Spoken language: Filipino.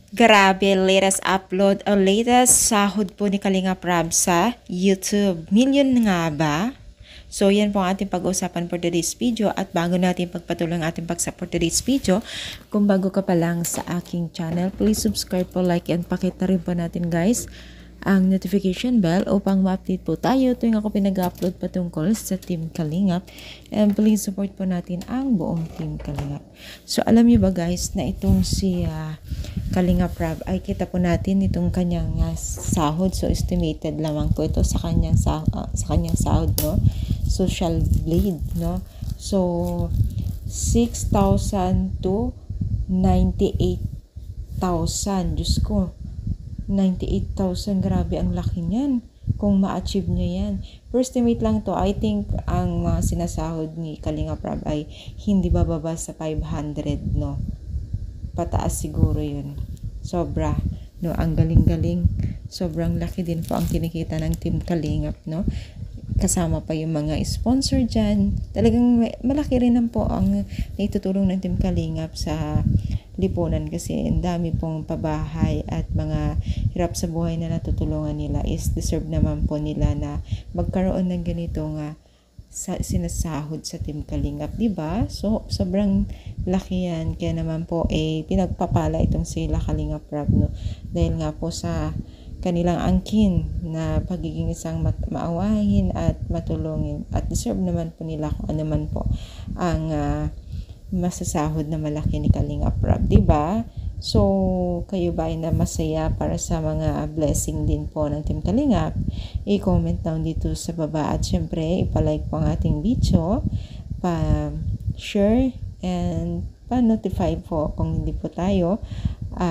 Grabe, latest upload o latest sahod po ni Kalinga Prab sa YouTube. Million nga ba? So, yan po ang ating pag-uusapan for today's video. At bago natin pagpatuloy ang ating pag-support today's video, kung bago ka pa lang sa aking channel, please subscribe po, like, and pakita rin po natin guys ang notification bell upang ma-update po tayo tuwing ako pinag-upload patungkol sa Team Kalingap. And please support po natin ang buong Team Kalingap. So, alam niyo ba guys na itong si Kalinga Prab ay kita po natin itong kanyang sahod. So, estimated lamang po ito sa kanyang sahod, no? Social Blade, no? So, 6,000 to 98,000. Diyos ko, 98,000. Grabe, ang laki niyan. Kung ma-achieve niya yan. First estimate lang to. I think ang mga sinasahod ni Kalinga Prab ay hindi bababa sa 500, no? Pataas siguro yun. Sobra. No, ang galing-galing. Sobrang laki din po ang kinikita ng Team Kalingap, no? Kasama pa yung mga sponsor dyan. Talagang malaki rin po ang naitutulong ng Team Kalingap sa lipunan kasi ang dami pong pabahay at mga hirap sa buhay na natutulungan nila is deserve naman po nila na magkaroon ng ganitong sinasahod sa Team Kalingap, diba? So, sobrang laki yan. Kaya naman po, pinagpapala itong sila Kalinga Prab, no? Dahil nga po sa kanilang angkin na pagiging isang maawahin at matulungin. At deserve naman po nila kung ano man po ang masasahod na malaki ni Kalinga Prab, diba? So, kayo ba ay na masaya para sa mga blessing din po ng Team Kalingap? I-comment down dito sa baba at syempre, ipalike po ang ating video, pa-share, and pa-notify po kung hindi po tayo